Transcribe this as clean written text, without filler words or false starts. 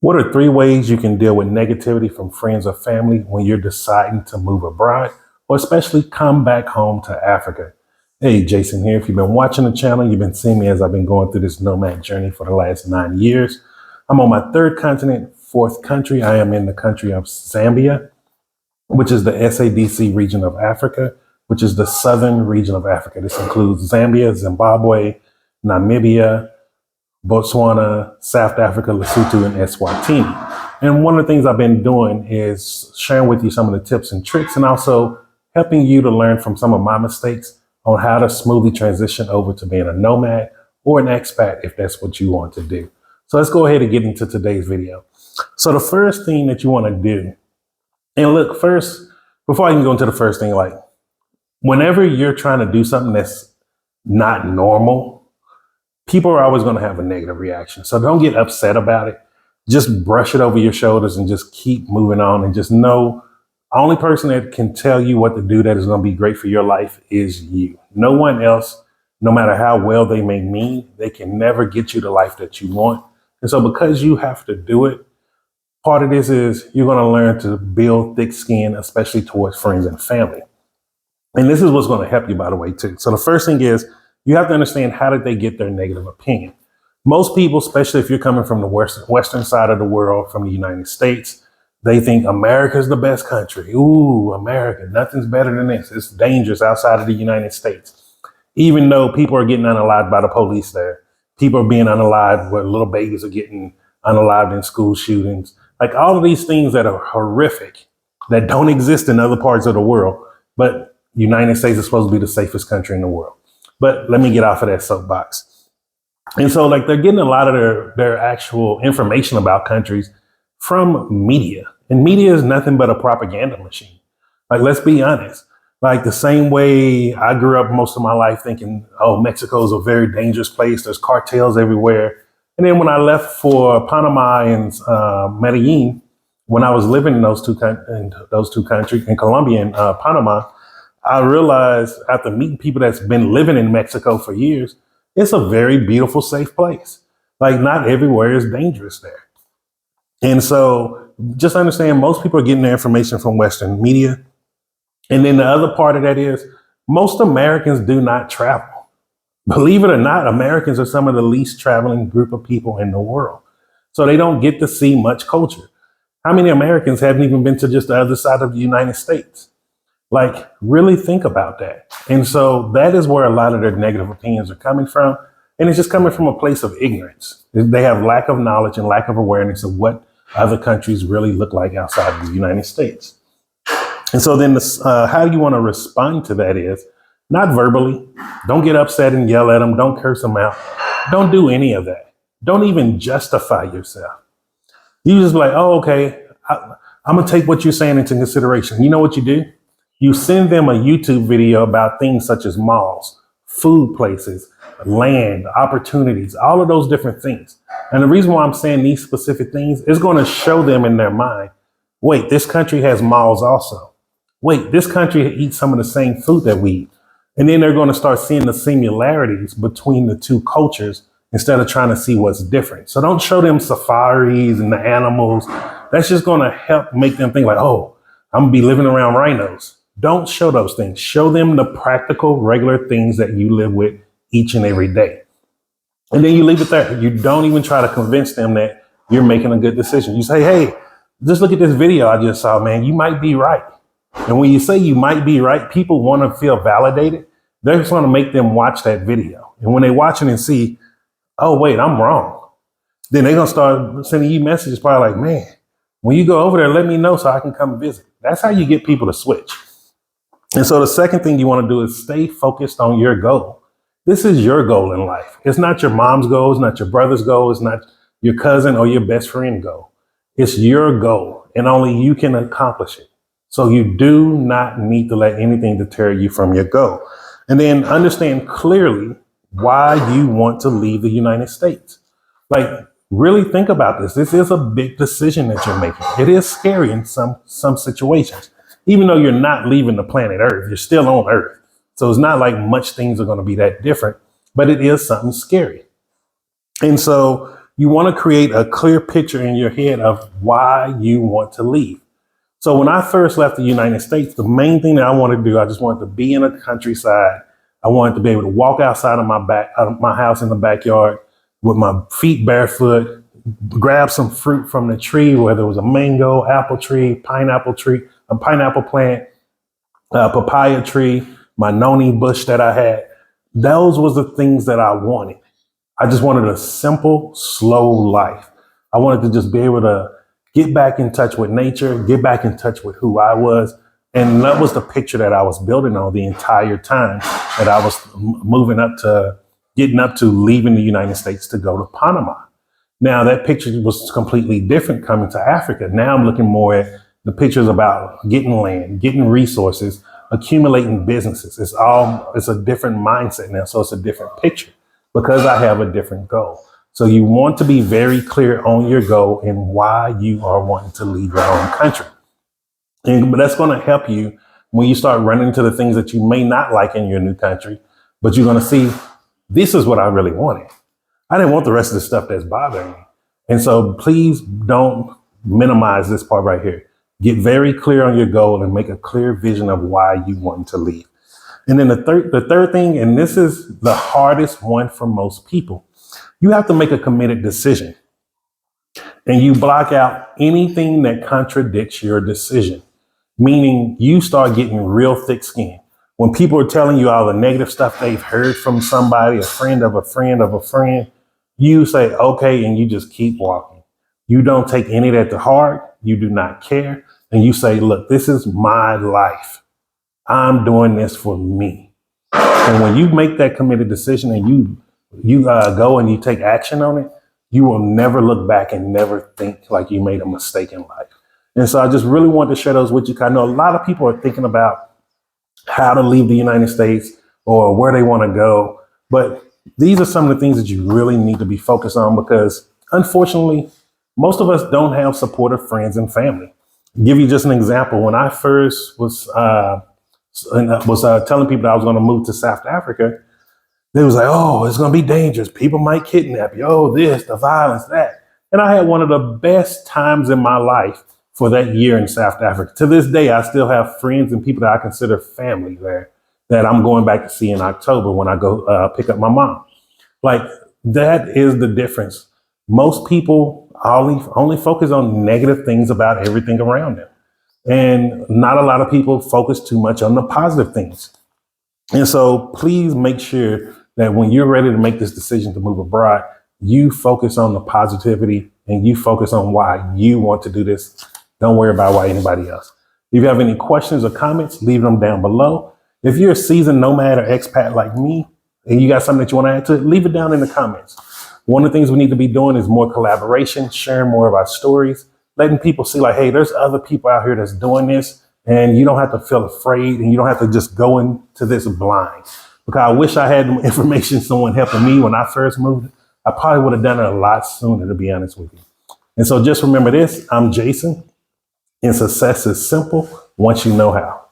What are 3 ways you can deal with negativity from friends or family when you're deciding to move abroad or especially come back home to Africa? Hey, Jason here. If you've been watching the channel, you've been seeing me as I've been going through this nomad journey for the last 9 years. I'm on my third continent, fourth country. I am in the country of Zambia, which is the SADC region of Africa, which is the southern region of Africa. This includes Zambia, Zimbabwe, Namibia, Botswana, South Africa, Lesotho, and Eswatini. And one of the things I've been doing is sharing with you some of the tips and tricks and also helping you to learn from some of my mistakes on how to smoothly transition over to being a nomad or an expat if that's what you want to do. So let's go ahead and get into today's video. So the first thing that you want to do, and look, first, before I can go into the first thing, like whenever you're trying to do something that's not normal, people are always going to have a negative reaction. So don't get upset about it. Just brush it over your shoulders and just keep moving on and just know the only person that can tell you what to do that is going to be great for your life is you. No one else, no matter how well they may mean, they can never get you the life that you want. And so because you have to do it, part of this is you're going to learn to build thick skin, especially towards friends and family. And this is what's going to help you, by the way, too. So the first thing is you have to understand, how did they get their negative opinion? Most people, especially if you're coming from the western side of the world, from the United States, they think America's the best country. Ooh, America, nothing's better than this. It's dangerous outside of the United States. Even though people are getting unalived by the police there. People are being unalived where little babies are getting unalived in school shootings. Like all of these things that are horrific, that don't exist in other parts of the world, but United States is supposed to be the safest country in the world. But let me get off of that soapbox. And so like they're getting a lot of their actual information about countries from media. And media is nothing but a propaganda machine. Like, let's be honest. Like the same way I grew up most of my life thinking, oh, Mexico is a very dangerous place. There's cartels everywhere. And then when I left for Panama and Medellin, when I was living in those two countries, in Colombia and Panama, I realized after meeting people that's been living in Mexico for years, it's a very beautiful, safe place. Like not everywhere is dangerous there. And so just understand most people are getting their information from Western media. And then the other part of that is most Americans do not travel. Believe it or not, Americans are some of the least traveling group of people in the world. So they don't get to see much culture. How many Americans haven't even been to just the other side of the United States? Like, really think about that. And so that is where a lot of their negative opinions are coming from. And it's just coming from a place of ignorance. They have lack of knowledge and lack of awareness of what other countries really look like outside of the United States. And so then how you want to respond to that is not verbally. Don't get upset and yell at them. Don't curse them out. Don't do any of that. Don't even justify yourself. You just be like, oh, okay, I'm going to take what you're saying into consideration. You know what you do? You send them a YouTube video about things such as malls, food places, land, opportunities, all of those different things. And the reason why I'm saying these specific things is going to show them in their mind, wait, this country has malls also. Wait, this country eats some of the same food that we eat. And then they're going to start seeing the similarities between the two cultures instead of trying to see what's different. So don't show them safaris and the animals. That's just going to help make them think like, oh, I'm going to be living around rhinos. Don't show those things. Show them the practical, regular things that you live with each and every day. And then you leave it there. You don't even try to convince them that you're making a good decision. You say, hey, just look at this video I just saw, man. You might be right. And when you say you might be right, people want to feel validated. They're just going to make them watch that video. And when they watch it and see, oh, wait, I'm wrong. Then they're going to start sending you messages probably like, man, when you go over there, let me know so I can come visit. That's how you get people to switch. And so the second thing you want to do is stay focused on your goal. This is your goal in life. It's not your mom's goal. It's not your brother's goal. It's not your cousin or your best friend goal. It's your goal and only you can accomplish it. So you do not need to let anything deter you from your goal. And then understand clearly why you want to leave the United States. Like really think about this. This is a big decision that you're making. It is scary in some situations. Even though you're not leaving the planet Earth, you're still on Earth. So it's not like much things are going to be that different, but it is something scary. And so You want to create a clear picture in your head of why you want to leave. So when I first left the United States, the main thing that I wanted to do, I just wanted to be in a countryside. I wanted to be able to walk outside of my house in the backyard with my feet barefoot, grab some fruit from the tree, whether it was a mango, apple tree, a pineapple plant, a papaya tree, my noni bush that I had. Those was the things that I wanted. I just wanted a simple, slow life. I wanted to just be able to get back in touch with nature, get back in touch with who I was. And that was the picture that I was building on the entire time that I was getting up to leaving the United States to go to Panama. Now that picture was completely different coming to Africa. Now I'm looking more at the pictures about getting land, getting resources, accumulating businesses. It's a different mindset now. So it's a different picture because I have a different goal. So you want to be very clear on your goal and why you are wanting to leave your own country. But that's going to help you when you start running into the things that you may not like in your new country, but you're going to see, this is what I really wanted. I didn't want the rest of the stuff that's bothering me. And so please don't minimize this part right here. Get very clear on your goal and make a clear vision of why you want to leave. And then the third thing, and this is the hardest one for most people, you have to make a committed decision. And you block out anything that contradicts your decision, meaning you start getting real thick skin. When people are telling you all the negative stuff they've heard from somebody, a friend of a friend of a friend, you say, okay, and you just keep walking. You don't take any of that to heart. You do not care. And you say, look, this is my life. I'm doing this for me. And when you make that committed decision and you go and you take action on it, you will never look back and never think like you made a mistake in life. And so I just really wanted to share those with you. I know a lot of people are thinking about how to leave the United States or where they want to go. But these are some of the things that you really need to be focused on because unfortunately, most of us don't have supportive friends and family. I'll give you just an example. When I first was telling people that I was going to move to South Africa, they was like, oh, it's going to be dangerous. People might kidnap you. Oh, this, the violence, that. And I had one of the best times in my life for that year in South Africa. To this day, I still have friends and people that I consider family there that I'm going back to see in October when I go pick up my mom. Like, that is the difference. Most people only focus on negative things about everything around them. And not a lot of people focus too much on the positive things. And so please make sure that when you're ready to make this decision to move abroad, you focus on the positivity and you focus on why you want to do this. Don't worry about why anybody else. If you have any questions or comments, leave them down below. If you're a seasoned nomad or expat like me and you got something that you want to add to it, leave it down in the comments. One of the things we need to be doing is more collaboration, sharing more of our stories, letting people see like, hey, there's other people out here that's doing this. And you don't have to feel afraid and you don't have to just go into this blind. Because I wish I had information, someone helping me when I first moved. I probably would have done it a lot sooner, to be honest with you. And so just remember this, I'm Jason, and success is simple once you know how.